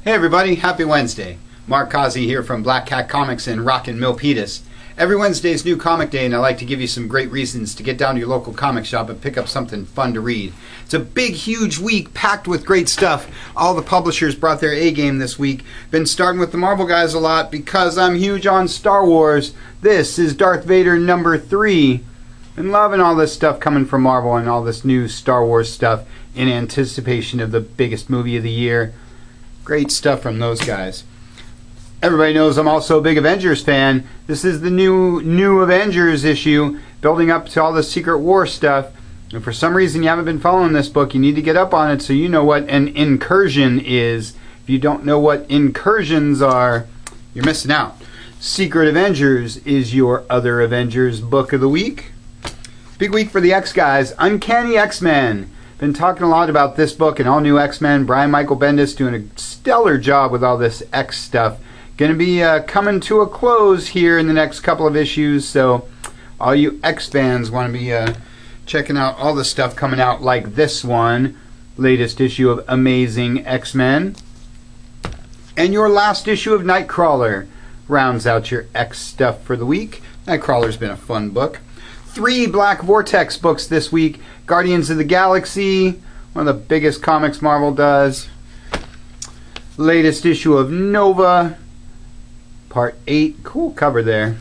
Hey everybody, happy Wednesday. Mark Causey here from Black Cat Comics in Rockin' Milpitas. Every Wednesday is New Comic Day, and I like to give you some great reasons to get down to your local comic shop and pick up something fun to read. It's a big, huge week packed with great stuff. All the publishers brought their A-game this week. Been starting with the Marvel guys a lot because I'm huge on Star Wars. This is Darth Vader number 3. Been loving all this stuff coming from Marvel and all this new Star Wars stuff in anticipation of the biggest movie of the year. Great stuff from those guys. Everybody knows I'm also a big Avengers fan. This is the new Avengers issue, building up to all the Secret War stuff. And for some reason you haven't been following this book, you need to get up on it so you know what an incursion is. If you don't know what incursions are, you're missing out. Secret Avengers is your other Avengers book of the week. Big week for the X-Guys. Uncanny X-Men. Been talking a lot about this book and all new X-Men. Brian Michael Bendis doing a stellar job with all this X stuff. Going to be coming to a close here in the next couple of issues, so all you X fans want to be checking out all the stuff coming out, like this one, latest issue of Amazing X-Men. And your last issue of Nightcrawler rounds out your X stuff for the week. Nightcrawler's been a fun book. 3 Black Vortex books this week. Guardians of the Galaxy, one of the biggest comics Marvel does. Latest issue of Nova, Part 8. Cool cover there.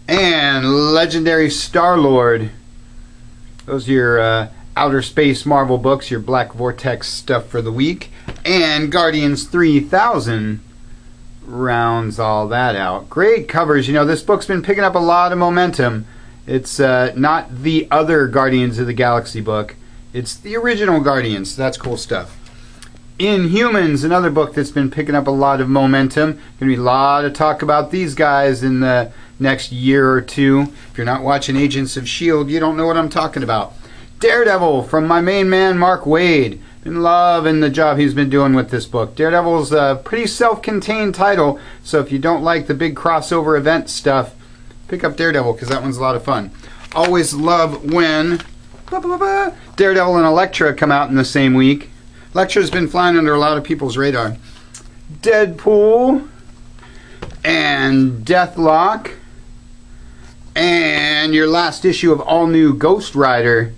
And Legendary Star-Lord. Those are your Outer Space Marvel books, your Black Vortex stuff for the week. And Guardians 3000 rounds all that out. Great covers. You know, this book's been picking up a lot of momentum. It's not the other Guardians of the Galaxy book. It's the original Guardians. That's cool stuff. Inhumans, another book that's been picking up a lot of momentum. Going to be a lot of talk about these guys in the next year or two. If you're not watching Agents of S.H.I.E.L.D., you don't know what I'm talking about. Daredevil from my main man, Mark Waid. Been loving the job he's been doing with this book. Daredevil's a pretty self-contained title, so if you don't like the big crossover event stuff, pick up Daredevil, because that one's a lot of fun. Always love when Daredevil and Elektra come out in the same week. Elektra's been flying under a lot of people's radar. Deadpool and Deathlock and your last issue of All New Ghost Rider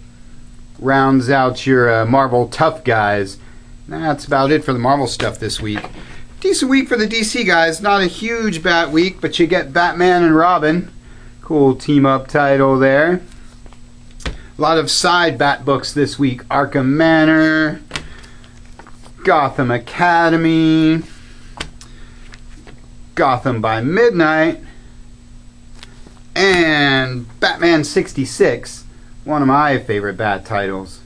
rounds out your Marvel Tough Guys. That's about it for the Marvel stuff this week. Decent week for the DC guys. Not a huge Bat week, but you get Batman and Robin. Cool team-up title there. A lot of side Bat books this week. Arkham Manor, Gotham Academy, Gotham by Midnight, and Batman 66, one of my favorite Bat titles.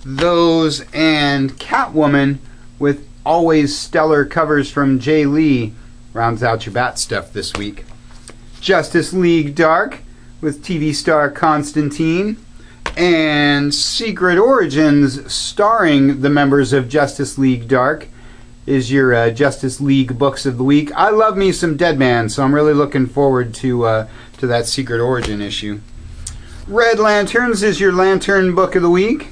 Those and Catwoman with always stellar covers from Jay Lee rounds out your Bat stuff this week. Justice League Dark with TV star Constantine, and Secret Origins starring the members of Justice League Dark is your Justice League books of the week. I love me some Deadman, so I'm really looking forward to that Secret Origin issue. Red Lanterns is your Lantern book of the week.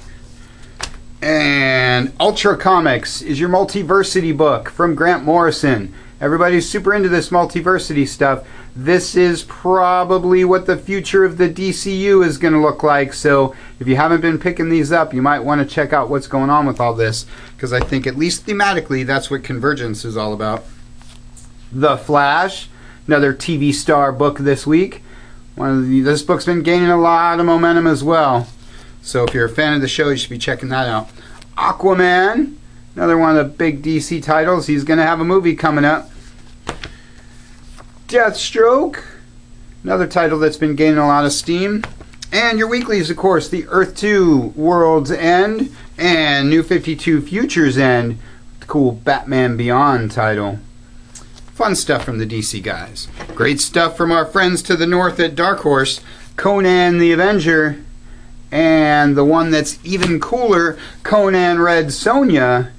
And Ultra Comics is your Multiversity book from Grant Morrison. Everybody's super into this multiversity stuff. This is probably what the future of the DCU is going to look like, so if you haven't been picking these up, you might want to check out what's going on with all this, because I think at least thematically that's what Convergence is all about. The Flash, another TV star book this week. This book's been gaining a lot of momentum as well, so if you're a fan of the show, you should be checking that out. Aquaman, another one of the big DC titles. He's going to have a movie coming up. Deathstroke, another title that's been gaining a lot of steam. And your weeklies, of course, the Earth 2 World's End and New 52 Future's End, the cool Batman Beyond title. Fun stuff from the DC guys. Great stuff from our friends to the north at Dark Horse, Conan the Avenger, and the one that's even cooler, Conan Red Sonja.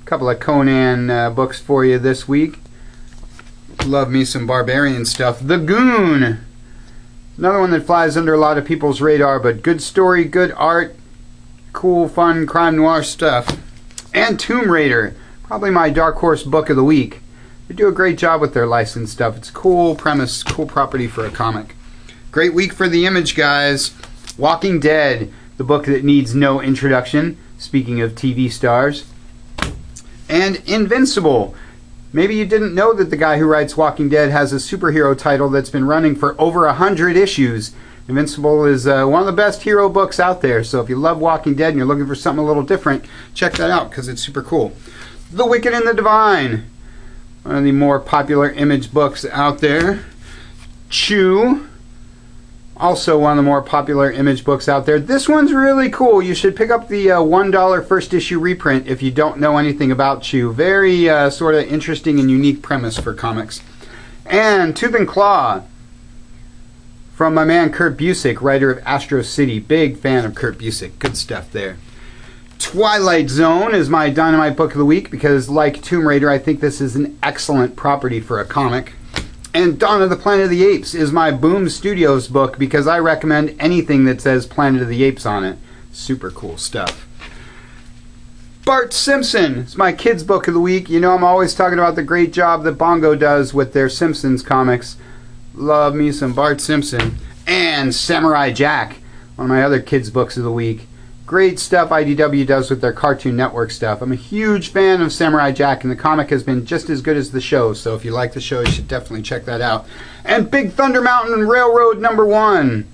A couple of Conan books for you this week. Love me some Barbarian stuff. The Goon, another one that flies under a lot of people's radar, but good story, good art, cool, fun, crime noir stuff. And Tomb Raider, probably my dark horse book of the week. They do a great job with their licensed stuff. It's a cool premise, cool property for a comic. Great week for the Image, guys. Walking Dead, the book that needs no introduction, speaking of TV stars. And Invincible. Maybe you didn't know that the guy who writes Walking Dead has a superhero title that's been running for over 100 issues. Invincible is one of the best hero books out there, so if you love Walking Dead and you're looking for something a little different, check that out because it's super cool. The Wicked and the Divine, one of the more popular Image books out there. Chew, also one of the more popular Image books out there. This one's really cool. You should pick up the $1 first issue reprint if you don't know anything about Chew. Very sort of interesting and unique premise for comics. And Tooth and Claw, from my man Kurt Busiek, writer of Astro City. Big fan of Kurt Busiek. Good stuff there. Twilight Zone is my Dynamite book of the week because, like Tomb Raider, I think this is an excellent property for a comic. And Dawn of the Planet of the Apes is my Boom Studios book because I recommend anything that says Planet of the Apes on it. Super cool stuff. Bart Simpson is my kids book of the week. You know I'm always talking about the great job that Bongo does with their Simpsons comics. Love me some Bart Simpson. And Samurai Jack, one of my other kids books of the week. Great stuff IDW does with their Cartoon Network stuff. I'm a huge fan of Samurai Jack, and the comic has been just as good as the show, so if you like the show, you should definitely check that out. And Big Thunder Mountain Railroad #1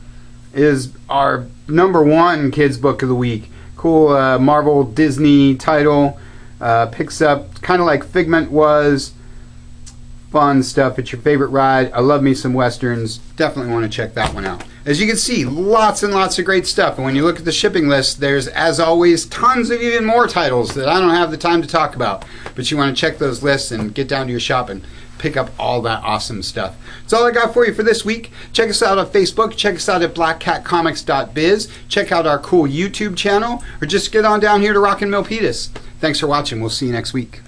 is our #1 kids book of the week. Cool Marvel Disney title. Picks up kind of like Figment was. Fun stuff. It's your favorite ride. I love me some Westerns. Definitely want to check that one out. As you can see, lots and lots of great stuff. And when you look at the shipping list, there's, as always, tons of even more titles that I don't have the time to talk about. But you want to check those lists and get down to your shop and pick up all that awesome stuff. That's all I got for you for this week. Check us out on Facebook. Check us out at blackcatcomics.biz. Check out our cool YouTube channel. Or just get on down here to Rockin' Milpitas. Thanks for watching. We'll see you next week.